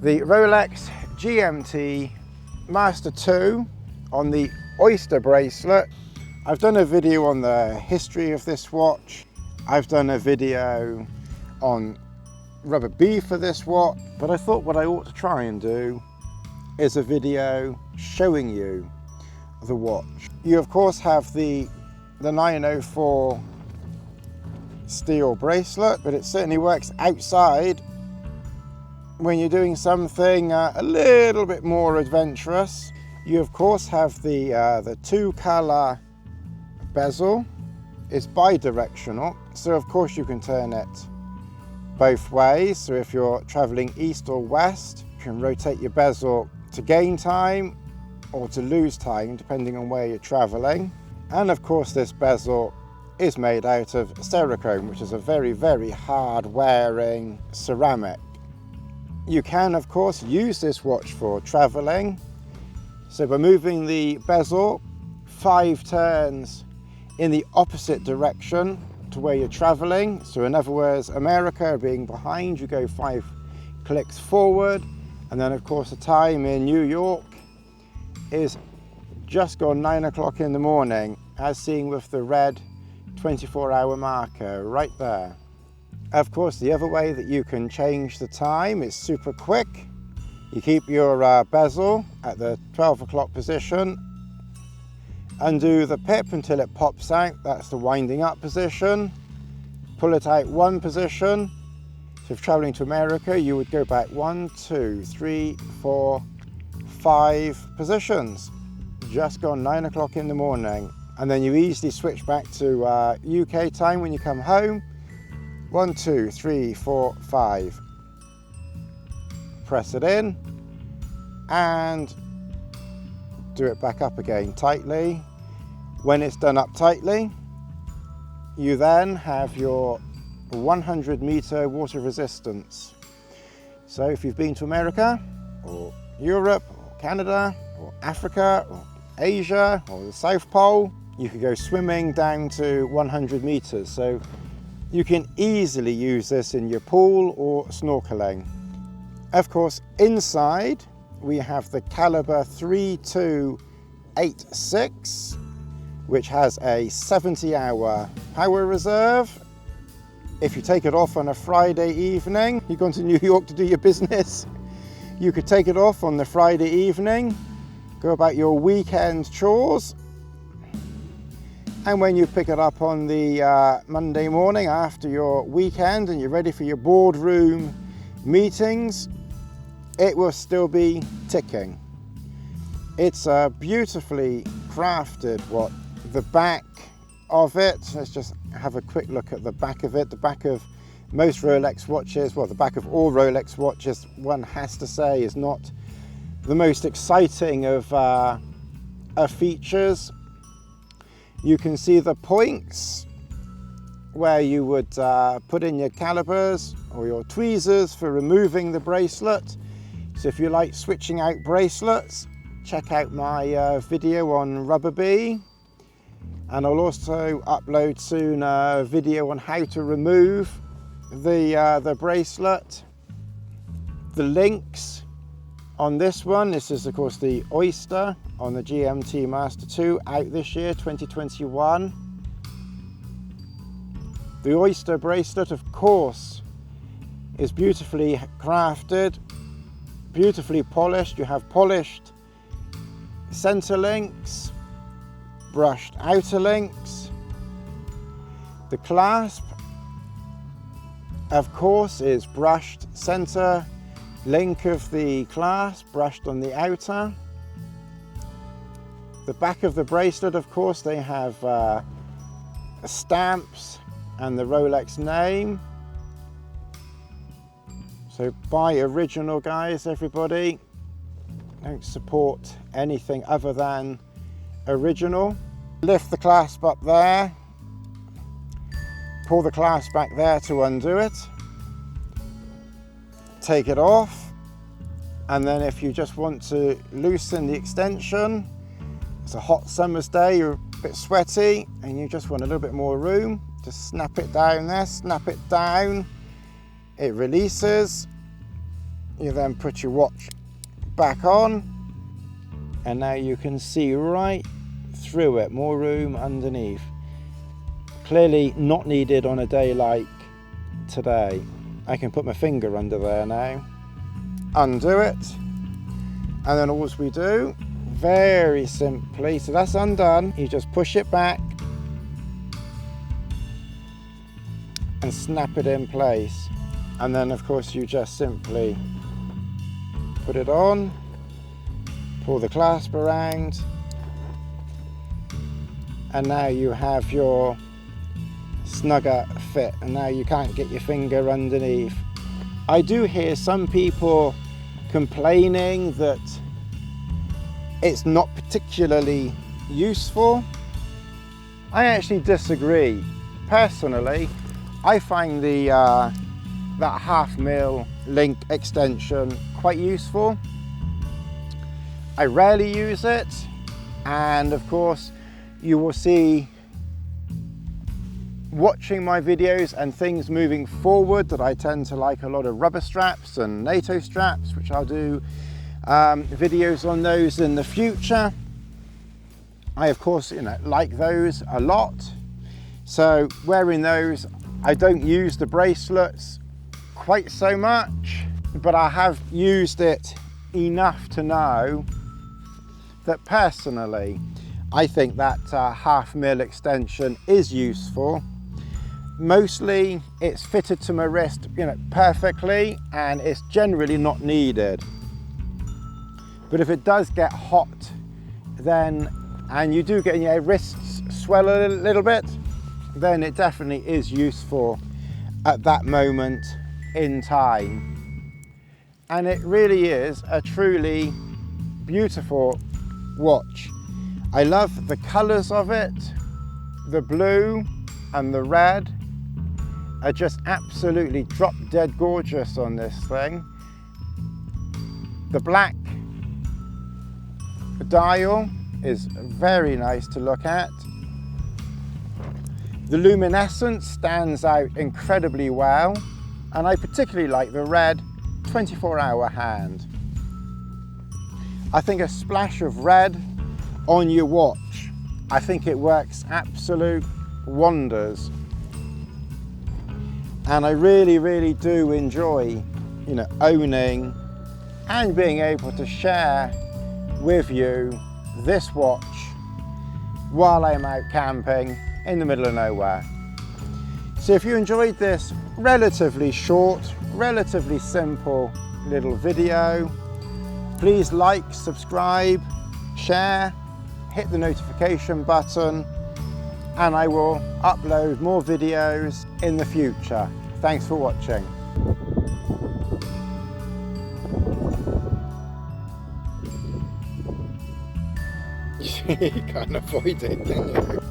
The Rolex GMT Master 2 on the Oyster Bracelet. I've done a video on the history of this watch. I've done a video on rubber B for this watch, but I thought what I ought to try and do is a video showing you the watch. You of course have the 904 steel bracelet, but it certainly works outside when you're doing something a little bit more adventurous. You of course have the two color bezel. It's bi-directional, so of course you can turn it both ways. So if you're traveling east or west, you can rotate your bezel to gain time or to lose time, depending on where you're traveling. And of course this bezel is made out of cerachrom, which is a very, very hard wearing ceramic. You can of course use this watch for traveling. So by moving the bezel 5 turns in the opposite direction to where you're traveling, so in other words, America being behind, you go 5 clicks forward, and then of course the time in New York is just gone 9 o'clock in the morning, as seen with the red 24-hour marker right there. Of course, the other way that you can change the time is super quick. You keep your bezel at the 12 o'clock position, undo the pip until it pops out, that's the winding up position. Pull it out 1 position. So if traveling to America, you would go back 1, 2, 3, 4, 5 positions. Just gone 9 o'clock in the morning. And then you easily switch back to UK time when you come home. 1, 2, 3, 4, 5. Press it in and do it back up again tightly. When it's done up tightly, you then have your 100-meter water resistance. So if you've been to America or Europe or Canada or Africa or Asia or the South Pole, you could go swimming down to 100 meters. So you can easily use this in your pool or snorkeling. Of course, inside we have the caliber 3286, which has a 70-hour power reserve. If you take it off on a Friday evening, you've gone to New York to do your business, you could take it off on the Friday evening, go about your weekend chores, and when you pick it up on the Monday morning after your weekend and you're ready for your boardroom meetings, it will still be ticking. It's a beautifully crafted watch. The back of it, let's just have a quick look at the back of it. The back of most Rolex watches, well, the back of all Rolex watches, one has to say, is not the most exciting of features. You can see the points where you would put in your calipers or your tweezers for removing the bracelet. So if you like switching out bracelets, check out my video on rubber B. And I'll also upload soon a video on how to remove the bracelet. The links on this one, this is of course the Oyster on the GMT Master 2, out this year, 2021. The Oyster bracelet, of course, is beautifully crafted, beautifully polished. You have polished center links, brushed outer links. The clasp, of course, is brushed center link of the clasp, brushed on the outer. The back of the bracelet, of course, they have stamps and the Rolex name. So buy original, guys, everybody. Don't support anything other than original. Lift the clasp up there, pull the clasp back there to undo it, take it off, and then if you just want to loosen the extension, it's a hot summer's day, you're a bit sweaty and you just want a little bit more room, just snap it down there, snap it down, it releases, You then put your watch back on, and now you can see right through it, more room underneath. Clearly not needed on a day like today. I can put my finger under there now, undo it, and then all we do, very simply, so that's undone, you just push it back and snap it in place. And then of course you just simply put it on, pull the clasp around, and now you have your snugger fit, and now you can't get your finger underneath. I do hear some people complaining that it's not particularly useful. I actually disagree. Personally, I find that 1/2 mil link extension quite useful. I rarely use it, and of course you will see watching my videos and things moving forward that I tend to like a lot of rubber straps and NATO straps, which I'll do videos on those in the future. I of course like those a lot, so wearing those, I don't use the bracelets quite so much, but I have used it enough to know that personally I think that 1/2 mil extension is useful. Mostly it's fitted to my wrist perfectly, and it's generally not needed. But if it does get hot, then, and you do get your wrists swell a little bit, then it definitely is useful at that moment in time. And it really is a truly beautiful watch. I love the colors of it. The blue and the red are just absolutely drop dead gorgeous on this thing. The black dial is very nice to look at. The luminescence stands out incredibly well, and I particularly like the red 24-hour hand. I think a splash of red on your watch, I think it works absolute wonders. And I really do enjoy owning and being able to share with you this watch while I'm out camping in the middle of nowhere. So if you enjoyed this relatively short, relatively simple little video, please like, subscribe, share, hit the notification button, and I will upload more videos in the future. Thanks for watching. You can't avoid it, can you?